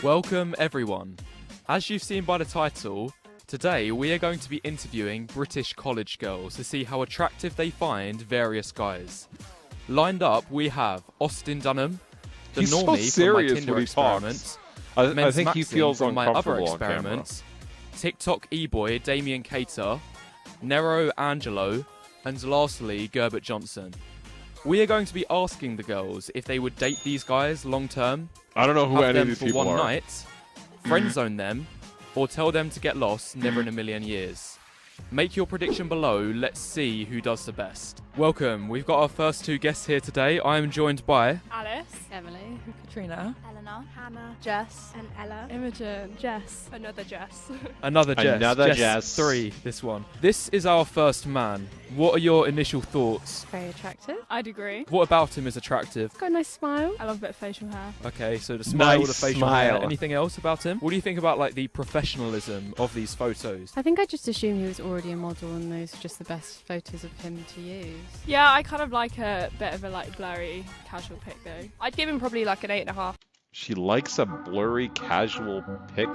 Welcome everyone. As you've seen by the title, today we are going to be interviewing British college girls to see how attractive they find various guys. Lined up we have Austin Dunham, the He's so Normie serious from my Tinder when he experiments, I think he feels from my other uncomfortable on camera. experiments, TikTok e-boy Damien Nero, Angelo, and lastly Gerbert Johnson. We are going to be asking the girls if they would date these guys long term. I don't know who have any of them these for people one are. night, friend zone them, or tell them to get lost, never in a million years. Make your prediction below, let's see who does the best. Welcome, we've got our first two guests here today. I am joined by Alice, Emily, Katrina, Eleanor, Hannah, Jess, and Ella. Imogen, Jess, another Jess. another Jess. Another Jess. 3, this one. This is our first man. What are your initial thoughts? Very attractive. I'd agree. What about him is attractive? Got a nice smile. I love a bit of facial hair. Okay, so the smile, Nice the facial smile. hair. Anything else about him? What do you think about like the professionalism of these photos? I think I just assumed he was already a model and those are just the best photos of him to use. Yeah, I kind of like a bit of a blurry casual pic though. I'd give him probably like an 8.5. She likes a blurry casual pic.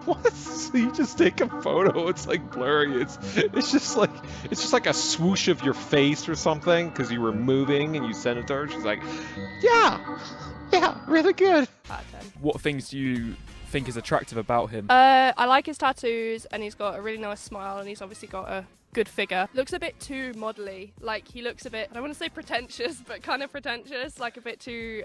What? So you just take a photo, it's like blurry. It's just like a swoosh of your face or something because you were moving and you send it to her. She's like, yeah, really good. Out of 10. What things do you think is attractive about him? I like his tattoos and he's got a really nice smile and he's obviously got a good figure. Looks a bit too modelly. Like he looks a bit, I don't want to say pretentious, but kind of pretentious. Like a bit too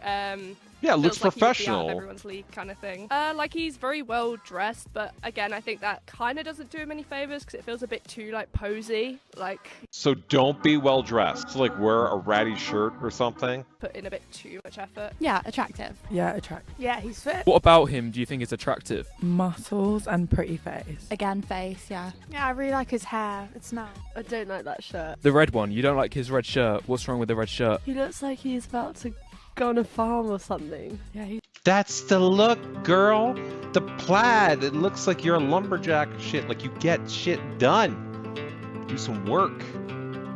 Yeah, looks feels like he would be out of professional. everyone's league kind of thing. Like he's very well dressed, but again, I think that kind of doesn't do him any favors because it feels a bit too like posy, like So don't be well dressed. So like wear a ratty shirt or something. put in a bit too much effort. Yeah, attractive. Yeah, attractive. Yeah, he's fit. What about him do you think is attractive? Muscles and pretty face. Again, face, yeah. Yeah, I really like his hair. It's nice. I don't like that shirt. The red one. You don't like his red shirt. What's wrong with the red shirt? He looks like he's about to go on a farm or something. Yeah, he's That's the look, girl. The plaid. It looks like you're a lumberjack shit. Like you get shit done. Do some work.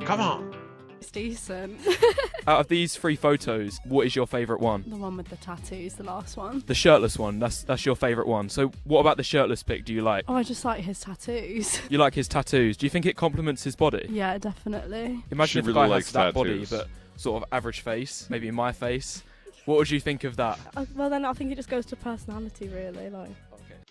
Come on. It's decent. Out of these 3 photos, what is your favourite one? The one with the tattoos, the last one. The shirtless one. That's your favourite one. So what about the shirtless pic do you like? Oh, I just like his tattoos. You like his tattoos. Do you think it complements his body? Yeah, definitely. Imagine She if really a guy likes has that tattoos. body, but sort of average face, maybe my face. What would you think of that? Well, then I think it just goes to personality, really. Like,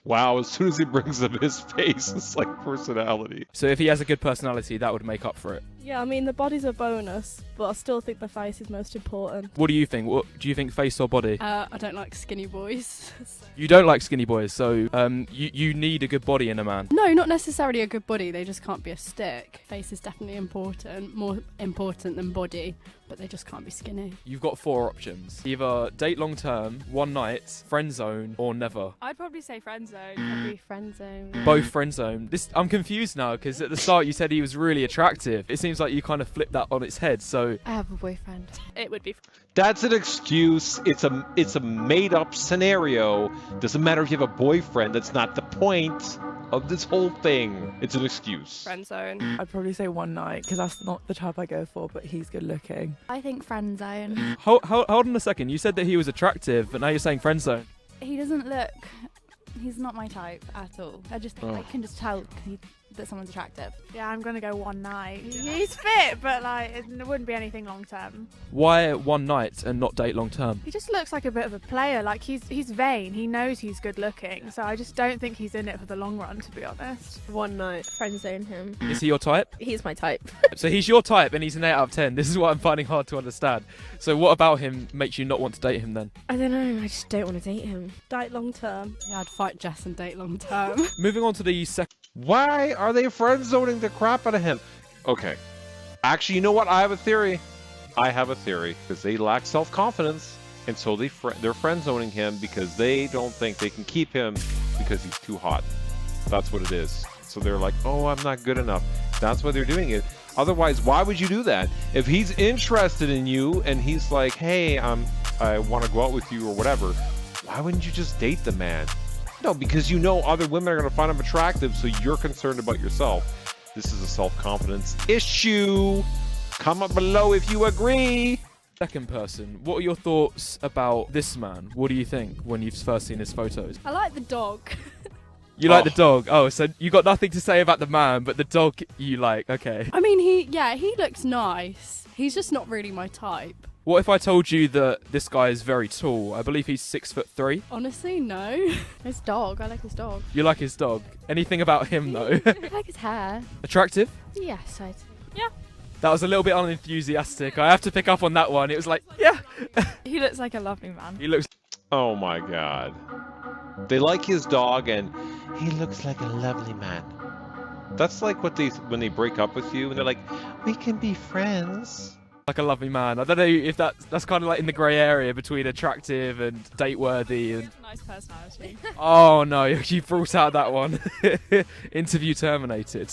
Wow, as soon as he brings up his face, it's like personality. So if he has a good personality, that would make up for it. yeah, I mean the body's a bonus, but I still think the face is most important. What do you think? What do you think, face or body? I don't like skinny boys. You don't like skinny boys, so you need a good body in a man. No, not necessarily a good body. They just can't be a stick. Face is definitely important, more important than body, but they just can't be skinny. You've got 4 options. Either date long term, one night, friend zone, or never. I'd probably say friend zone. Probably friend zone. Both friend zone. I'm confused now because at the start you said he was really attractive. It seems like you kind of flipped that on its head. So I have a boyfriend. It would be. That's an excuse. It's a made up scenario. Doesn't matter if you have a boyfriend. That's not the point of this whole thing. It's an excuse. Friend zone. I'd probably say one night because that's not the type I go for, but he's good looking. I think friend zone. hold on a second. You said that he was attractive, but now you're saying friend zone. He doesn't look. He's not my type at all. I can just tell that someone's attractive. Yeah, I'm gonna go one night. He's fit, but like it wouldn't be anything long term. Why one night and not date long term? He just looks like a bit of a player. Like he's vain. He knows he's good looking. So I just don't think he's in it for the long run, to be honest. One night, friend zone him. Is he your type? He's my type. So he's your type and he's an 8 out of 10. This is what I'm finding hard to understand. So what about him makes you not want to date him then? I don't know. I just don't want to date him. Date long term. Yeah, I'd fight Jess and date long term. Moving on to the second. Why are they friend zoning the crap out of him? Okay. Actually, you know what? I have a theory. Because they lack self-confidence. And so they're friend zoning him because they don't think they can keep him because he's too hot. That's what it is. So they're like, oh, I'm not good enough. That's why they're doing it. Otherwise, why would you do that? If he's interested in you and he's like, hey, I want to go out with you or whatever, why wouldn't you just date the man? No, because you know other women are going to find him attractive, so you're concerned about yourself. This is a self-confidence issue. Comment below if you agree. Second person, what are your thoughts about this man? What do you think when you've first seen his photos? I like the dog. You like the dog? Oh, so you got nothing to say about the man, but the dog you like, okay. I mean, he looks nice. He's just not really my type. What if I told you that this guy is very tall? I believe he's 6'3". Honestly, no. His dog. I like his dog. You like his dog? Anything about him though? I like his hair. Attractive? Yes, I'd say. That was a little bit unenthusiastic. I have to pick up on that one. It was like, yeah. He looks like a lovely man. He looks... Oh my god. They like his dog and he looks like a lovely man. That's like what when they break up with you and they're like, we can be friends. like a lovely man. I don't know if that's kind of like in the grey area between attractive and date worthy. And Nice personality. oh no, you brought out that one. Interview terminated.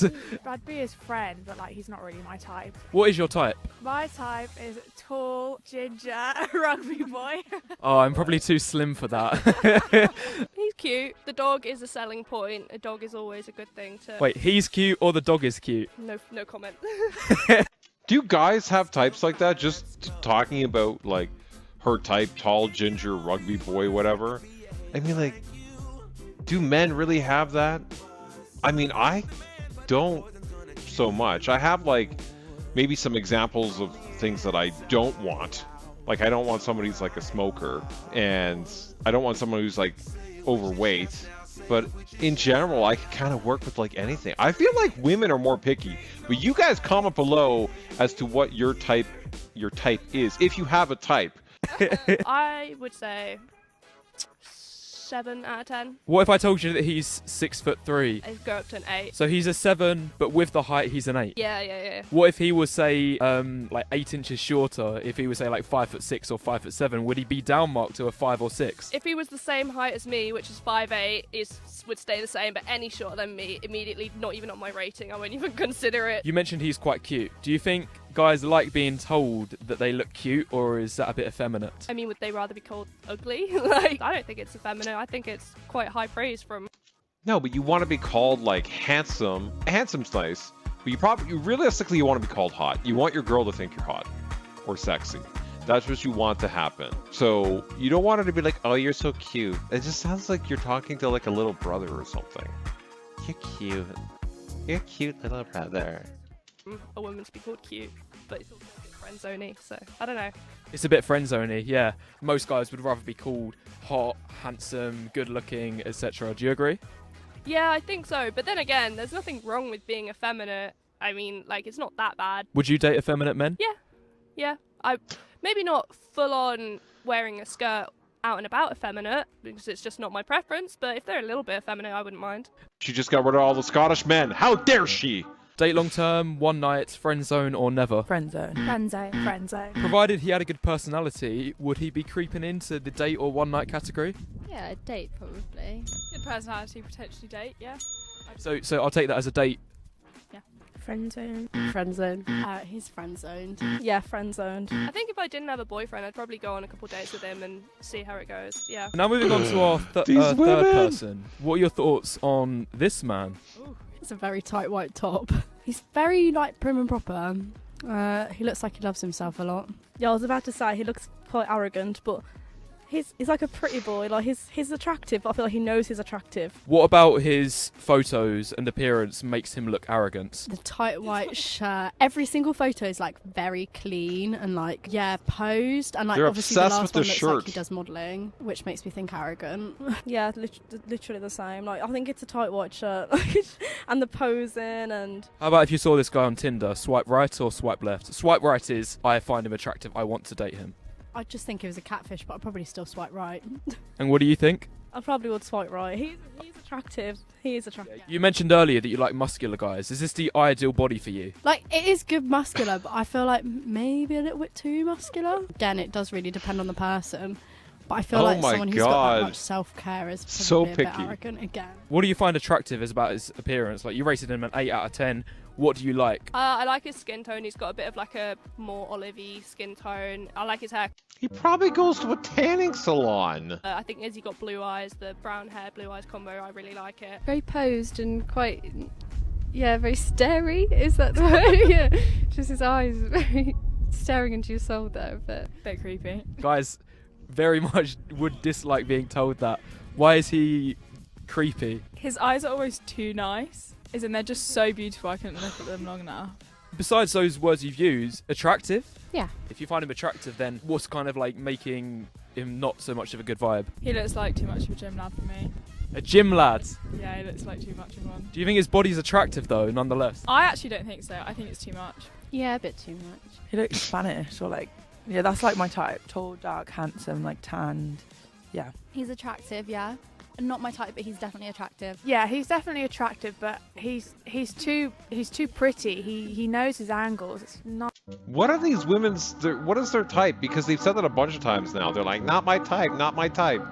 I'd be his friend, but like he's not really my type. What is your type? My type is tall, ginger, rugby boy. Oh, I'm probably too slim for that. He's cute. The dog is a selling point. A dog is always a good thing to. Wait, he's cute or the dog is cute? No comment. Do you guys have types like that? Just talking about like her type, tall, ginger, rugby boy, whatever. I mean, like, do men really have that? I mean, I don't so much. I have like maybe some examples of things that I don't want. Like, I don't want somebody who's like a smoker, and I don't want someone who's like overweight. But in general, I can kind of work with like anything. I feel like women are more picky. But you guys comment below as to what your type is, if you have a type. I would say 7 out of 10. What if I told you that he's 6'3"? I'd go up to an 8. So he's a 7, but with the height, he's an 8. Yeah. What if he was, say, like 8 inches shorter? If he was, say, like 5'6" or 5'7", would he be down marked to a 5 or 6? If he was the same height as me, which is 5'8", would stay the same, but any shorter than me, immediately, not even on my rating, I won't even consider it. You mentioned he's quite cute. Do you think guys like being told that they look cute, or is that a bit effeminate? I mean, would they rather be called ugly? Like, I don't think it's effeminate. I think it's quite high praise from. No, but you want to be called like handsome. Handsome's nice, but you realistically you want to be called hot. You want your girl to think you're hot or sexy. That's what you want to happen. So you don't want her to be like, oh, you're so cute. It just sounds like you're talking to like a little brother or something. You're cute. You're a cute little brother. A woman to be called cute, but it's also a bit friend-zoney, so I don't know. It's a bit friend-zoney, yeah. Most guys would rather be called hot, handsome, good-looking, etc. Do you agree? Yeah, I think so. But then again, there's nothing wrong with being effeminate. I mean, like, it's not that bad. Would you date effeminate men? Yeah. I maybe not full-on wearing a skirt out and about effeminate, because it's just not my preference, but if they're a little bit effeminate, I wouldn't mind. She just got rid of all the Scottish men. How dare she? Date long term, one night, friend zone, or never? Friend zone. Friend zone. Provided he had a good personality, would he be creeping into the date or one night category? Yeah, a date probably. Good personality, potentially date, yeah. So I'll take that as a date. Friend zone. Friend zone. He's friend zoned. Yeah, friend zoned. I think if I didn't have a boyfriend, I'd probably go on a couple dates with him and see how it goes. Yeah. Now moving on to our These third women! person. What are your thoughts on this man? It's a very tight white top. He's very like prim and proper. He looks like he loves himself a lot. Yeah, I was about to say he looks quite arrogant, but he's like a pretty boy. Like he's attractive, but I feel like he knows he's attractive. What about his photos and appearance makes him look arrogant? The tight white shirt. Every single photo is like very clean and like posed. And like They're obviously the obsessed last with one the looks shirt. like he does modelling, which makes me think arrogant. Yeah, literally the same. Like I think it's a tight white shirt, and the posing and. How about if you saw this guy on Tinder, swipe right or swipe left? Swipe right is, I find him attractive, I want to date him. I just think he was a catfish, but I'd probably still swipe right. And what do you think? I probably would swipe right. He's attractive. He is attractive. You mentioned earlier that you like muscular guys. Is this the ideal body for you? Like, it is good muscular, but I feel like maybe a little bit too muscular. Again, it does really depend on the person. But I feel Oh like my someone who's got God. that much self-care is probably So a bit picky. arrogant again. What do you find attractive as about his appearance? Like, you rated him an 8 out of 10. What do you like? I like his skin tone. He's got a bit of like a more olivey skin tone. I like his hair. He probably goes to a tanning salon. I think as he got blue eyes, the brown hair, blue eyes combo, I really like it. Very posed and quite, very starey. Is that the word? Yeah, just his eyes very staring into your soul there, but Bit creepy. Guys very much would dislike being told that. Why is he creepy? His eyes are always too nice. As in, they're just so beautiful, I couldn't look at them long enough. Besides those words you've used, attractive? Yeah. If you find him attractive, then what's kind of like making him not so much of a good vibe? He looks like too much of a gym lad for me. A gym lad. Yeah, he looks like too much of one. Do you think his body's attractive though, nonetheless? I actually don't think so. I think it's too much. yeah, a bit too much. He looks Spanish or like, yeah, that's like my type. Tall, dark, handsome, like tanned. Yeah. He's attractive, yeah. Not my type, but he's definitely attractive. Yeah, he's definitely attractive, but he's too pretty. He knows his angles. It's not. What are these what is their type? Because they've said that a bunch of times now. They're like, not my type, not my type.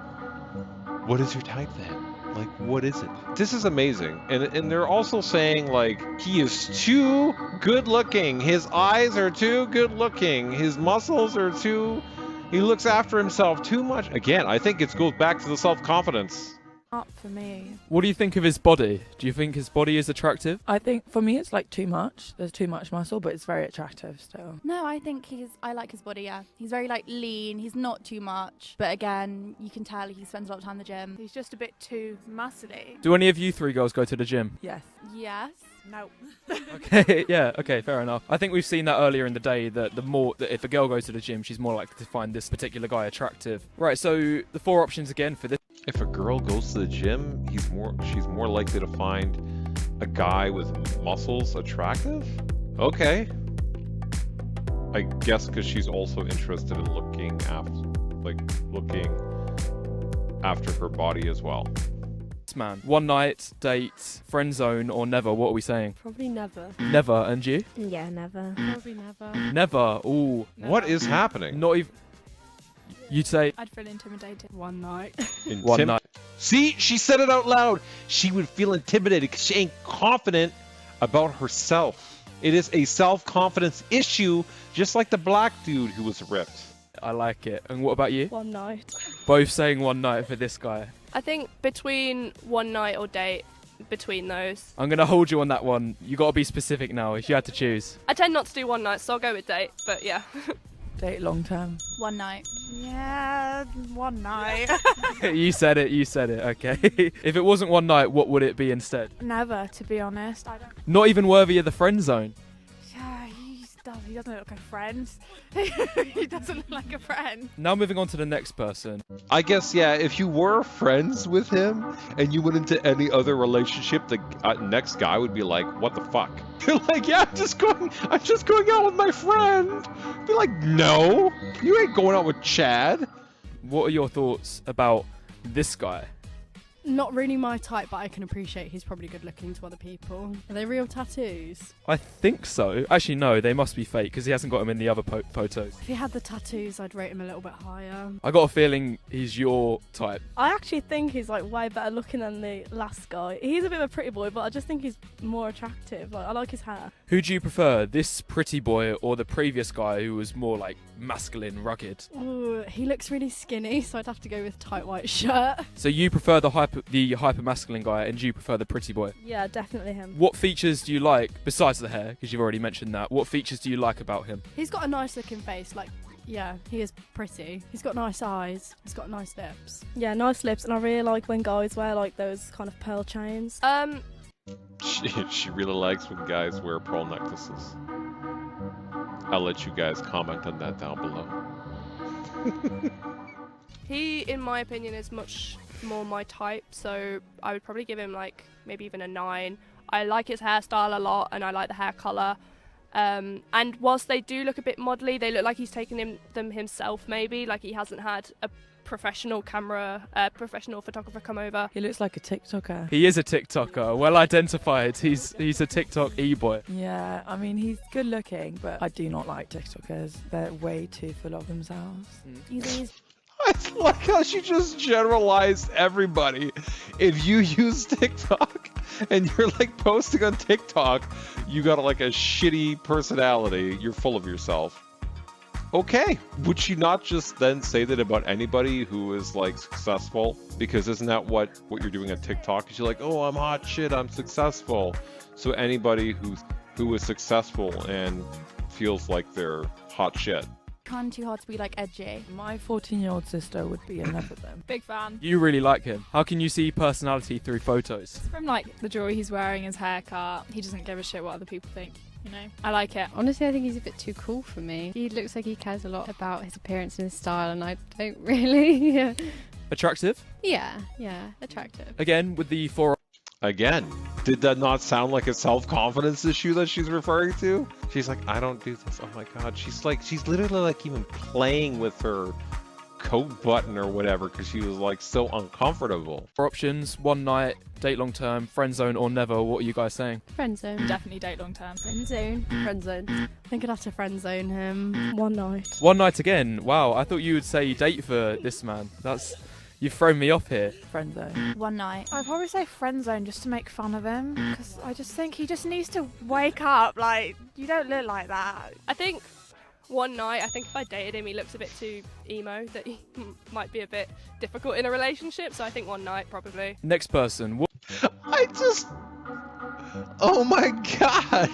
What is your type then? Like, what is it? This is amazing. And they're also saying, like, he is too good looking. His eyes are too good looking. His muscles are too... He looks after himself too much. Again, I think it goes back to the self-confidence. Not for me. What do you think of his body? Do you think his body is attractive? I think for me it's like too much. There's too much muscle, but it's very attractive still. No, I think I like his body, yeah. He's very like lean, he's not too much. But again, you can tell he spends a lot of time in the gym. He's just a bit too muscly. Do any of you three girls go to the gym? Yes. Yes. No. Okay, yeah, okay, fair enough. I think we've seen that earlier in the day that that if a girl goes to the gym, she's more likely to find this particular guy attractive. Right, so the 4 options again for this. If a girl goes to the gym, she's more likely to find a guy with muscles attractive? Okay. I guess because she's also interested in looking after her body as well. Man, one night, date, friend zone, or never? What are we saying? Probably never. Never, and you? Yeah, never. Probably never. Never. Ooh, What is happening? not even. You'd say I'd feel intimidated. One night. one night. See, she said it out loud. She would feel intimidated because she ain't confident about herself. It is a self-confidence issue, just like the black dude who was ripped. I like it. And what about you? One night. Both saying one night for this guy. I think between one night or date, between those. I'm gonna hold you on that one. You gotta be specific now. If you had to choose. I tend not to do one night, so I'll go with date. But yeah. Date long term. One night. Yeah, one night. You said it. You said it. Okay. If it wasn't one night, what would it be instead? Never, to be honest. I don't. Not even worthy of the friend zone. Yeah, he doesn't look like a friend. He doesn't look like a friend. Now moving on to the next person. I guess, yeah, if you were friends with him and you went into any other relationship, the next guy would be like, what the fuck? You're like, yeah, I'm just going out with my friend. Be like, no, you ain't going out with Chad. What are your thoughts about this guy? Not really my type, but I can appreciate he's probably good looking to other people. Are they real tattoos? I think so. Actually, no, they must be fake because he hasn't got them in the other photos. If he had the tattoos, I'd rate him a little bit higher. I got a feeling he's your type. I actually think he's like way better looking than the last guy. He's a bit of a pretty boy, but I just think he's more attractive. Like, I like his hair. Who do you prefer, this pretty boy or the previous guy who was more like masculine, rugged? Ooh, he looks really skinny, so I'd have to go with tight white shirt. So you prefer the hyper masculine guy, and you prefer the pretty boy? Yeah, definitely him. What features do you like besides the hair? Because you've already mentioned that. What features do you like about him? He's got a nice looking face, like, yeah, he is pretty. He's got nice eyes. He's got nice lips. Yeah, nice lips, and I really like when guys wear like those kind of pearl chains. She really likes when guys wear pearl necklaces. I'll let you guys comment on that down below. He, in my opinion, is much more my type, so I would probably give him like maybe even a 9. I like his hairstyle a lot, and I like the hair colour. And whilst they do look a bit modelly, they look like he's taken them himself maybe, like he hasn't had a professional photographer come over. He looks like a TikToker. He is a TikToker, well identified. He's a TikTok e-boy. Yeah, I mean, he's good looking, but I do not like TikTokers. They're way too full of themselves. I like how she just generalized everybody. If you use TikTok and you're like posting on TikTok, you got like a shitty personality. You're full of yourself. Okay. Would she not just then say that about anybody who is like successful? Because isn't that what you're doing on TikTok? Is you're like, oh, I'm hot shit, I'm successful. So anybody who is successful and feels like they're hot shit. Trying too hard to be like edgy. My 14-year-old sister would be in love with them. Big fan. You really like him. How can you see personality through photos? From like the jewelry he's wearing, his haircut, he doesn't give a shit what other people think. You know, I like it. Honestly, I think he's a bit too cool for me. He looks like he cares a lot about his appearance and his style, and I don't really. Yeah, Attractive? yeah, attractive. Again, with the 4 Again, did that not sound like a self-confidence issue that she's referring to? She's like, I don't do this. Oh my god. She's literally like even playing with her coat button or whatever because she was like so uncomfortable. options, one night, date long term, friend zone or never. What are you guys saying? Friend zone. Definitely date long term. Friend zone. Friend zone. I think I'd have to friend zone him. One night. One night again. Wow, I thought you would say date for this man. You've thrown me off here. Friend zone. One night. I'd probably say friend zone just to make fun of him, because I just think he just needs to wake up. Like, you don't look like that. I think one night, I think if I dated him, he looks a bit too emo, that he might be a bit difficult in a relationship. So I think one night, probably. Next person. Oh my god!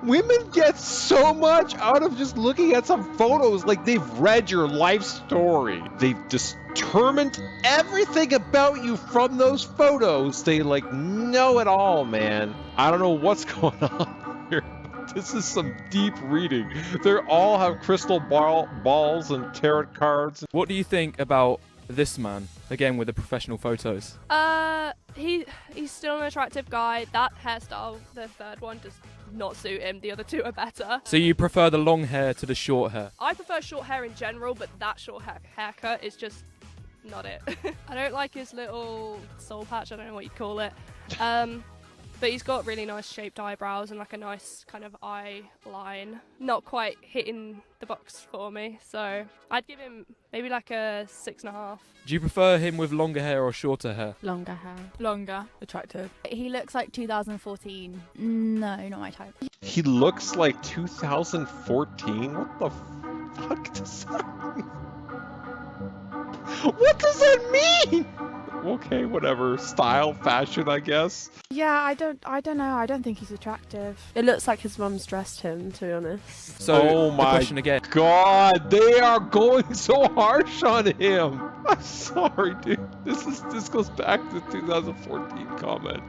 Women get so much out of just looking at some photos. Like, they've read your life story. They've determined everything about you from those photos. They like know it all, man. I don't know what's going on here. This is some deep reading. They all have crystal balls and tarot cards. What do you think about this man? Again, with the professional photos. He's still an attractive guy. That hairstyle, the third one, does not suit him. The other two are better. So you prefer the long hair to the short hair? I prefer short hair in general, but that short haircut is just not it. I don't like his little soul patch. I don't know what you call it. But he's got really nice shaped eyebrows and like a nice kind of eye line. Not quite hitting the box for me, so I'd give him maybe like a 6.5. Do you prefer him with longer hair or shorter hair? Longer hair. Longer. Attractive. He looks like 2014. No, not my type. He looks like 2014? What the fuck does that mean? What does that mean? Okay, whatever. Style, fashion, I guess. Yeah, I don't know. I don't think he's attractive. It looks like his mum's dressed him, to be honest. So, oh the my question again. god, they are going so harsh on him. I'm sorry, dude. This goes back to the 2014 comment.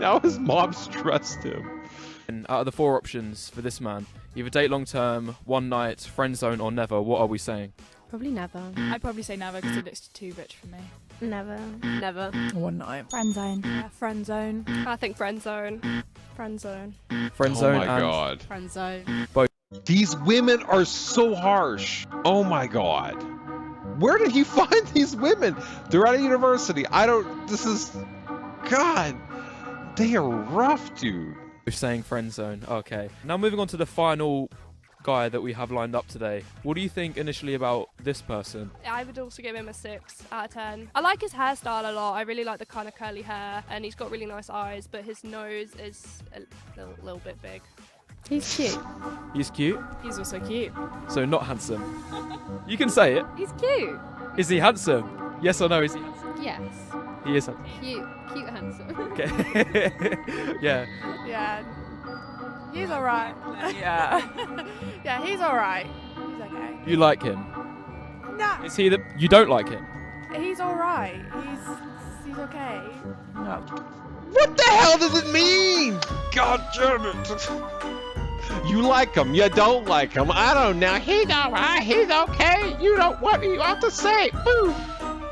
Now his mom stressed him. And out of the 4 options for this man, either date long term, one night, friend zone or never, what are we saying? Probably never. I'd probably say never because he looks too rich for me. Never. Never. One night. Friend zone. Yeah, friend zone. I think friend zone. Friend zone. Friend Oh zone my and god. Friend zone. These women are so harsh. Oh my god. Where did he find these women? They're at a university. God. They are rough, dude. We're saying friend zone. Okay. Now moving on to the final guy that we have lined up today. What do you think initially about this person? I would also give him a 6 out of 10. I like his hairstyle a lot. I really like the kind of curly hair, and he's got really nice eyes, but his nose is a little bit big. He's cute. He's cute, He's also cute. so not handsome. You can say it. He's cute. Is he handsome? Yes or no, is he handsome? Yes. He is handsome. Cute, handsome. Okay. Yeah. Yeah. He's alright. Yeah. Yeah, he's alright. He's okay. You like him? Nah, Is he the... You don't like him? he's alright. He's okay. No. What the hell does it mean? God damn it. You like him, you don't like him. I don't know. He's alright, he's okay. You don't, what do you have to say? Boo,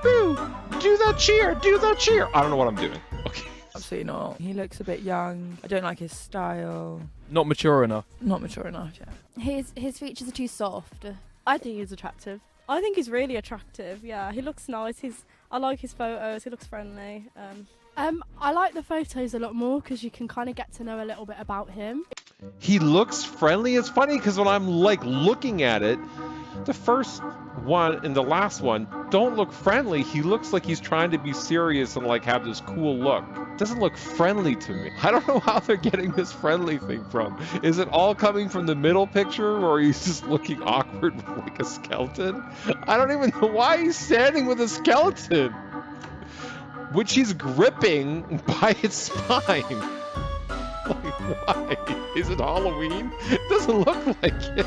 boo, do the cheer, do the cheer. I don't know what I'm doing. Okay. Absolutely not. He looks a bit young. I don't like his style. Not mature enough. Not mature enough, yeah. His features are too soft. I think he's attractive. I think he's really attractive. Yeah, he looks nice. I like his photos. He looks friendly. I like the photos a lot more because you can kind of get to know a little bit about him. He looks friendly. It's funny because when I'm like looking at it, the first one and the last one don't look friendly. He looks like he's trying to be serious and like have this cool look. Doesn't look friendly to me. I don't know how they're getting this friendly thing from. Is it all coming from the middle picture or he's just looking awkward with like a skeleton? I don't even know why he's standing with a skeleton, which he's gripping by its spine. Like, why? Is it Halloween? It doesn't look like it.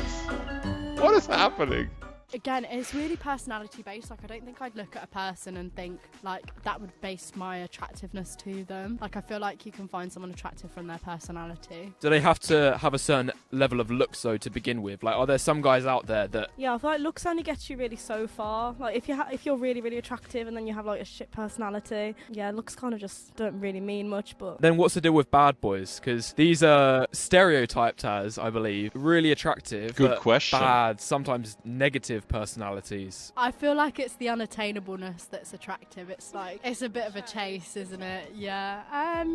What is happening? Again, it's really personality based. Like, I don't think I'd look at a person and think, like, that would base my attractiveness to them. Like, I feel like you can find someone attractive from their personality. Do they have to have a certain level of looks, though, to begin with? Like, are there some guys out there that... Yeah, I feel like looks only gets you really so far. Like, if you're really, really attractive and then you have, like, a shit personality, yeah, looks kind of just don't really mean much, but... Then what's the deal with bad boys? Because these are stereotyped as, I believe, really attractive, Good but question. bad, sometimes negative personalities. I feel like it's the unattainableness that's attractive. It's like, it's a bit of a chase, isn't it? Yeah.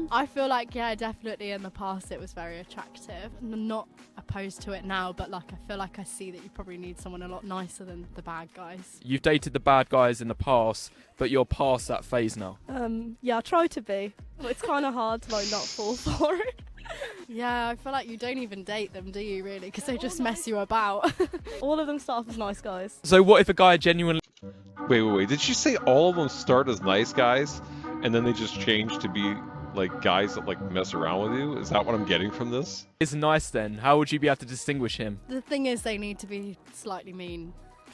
I feel like, yeah, definitely in the past it was very attractive. I'm not opposed to it now, but like, I feel like I see that you probably need someone a lot nicer than the bad guys. You've dated the bad guys in the past, but you're past that phase now. Yeah, I try to be, but it's kind of hard to, like, not fall for it. Yeah, I feel like you don't even date them, do you, really? Because they just mess you about. All of them start off as nice guys. So what if a guy genuinely... Wait. Did you say all of them start as nice guys, and then they just change to be, like, guys that, like, mess around with you? Is that what I'm getting from this? is nice then? How would you be able to distinguish him? The thing is, they need to be slightly mean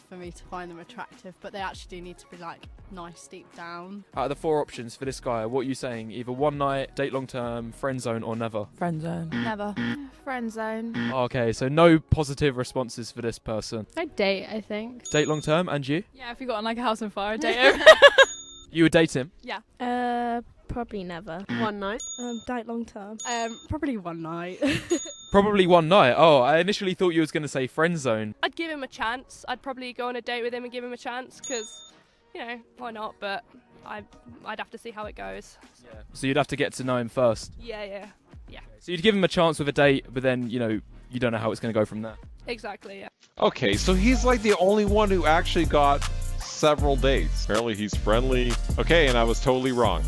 for me to find them attractive, but they actually do need to be, like, nice deep down. Out of the 4 options for this guy, what are you saying? Either one night, date long term, friend zone, or never? Friend zone. Never. Friend zone. Okay, so no positive responses for this person. I'd date, I think. Date long term, and you? Yeah, if you got on like a house on fire, I'd date him. You would date him? Yeah. Probably never. One night. Date long term. Probably one night. Probably one night. Oh, I initially thought you was going to say friend zone. I'd give him a chance. I'd probably go on a date with him and give him a chance because, you know, why not? But I'd have to see how it goes. Yeah. So you'd have to get to know him first. Yeah. So you'd give him a chance with a date, but then, you know, you don't know how it's going to go from there. Exactly, yeah. Okay, so he's like the only one who actually got several dates. Apparently he's friendly. Okay, and I was totally wrong.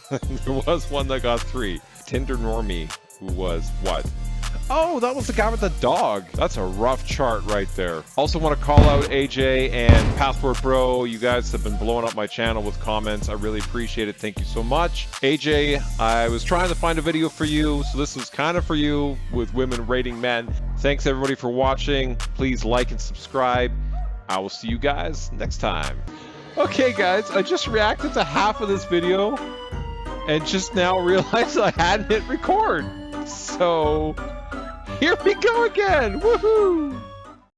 There was one that got 3. Tinder Normie, who was what? Oh, that was the guy with the dog. That's a rough chart right there. Also want to call out AJ and Passport Bro. You guys have been blowing up my channel with comments. I really appreciate it. Thank you so much. AJ, I was trying to find a video for you, so this is kind of for you with women rating men. Thanks everybody for watching. Please like and subscribe. I will see you guys next time. Okay guys, I just reacted to half of this video and just now realized I hadn't hit record. So here we go again. Woohoo!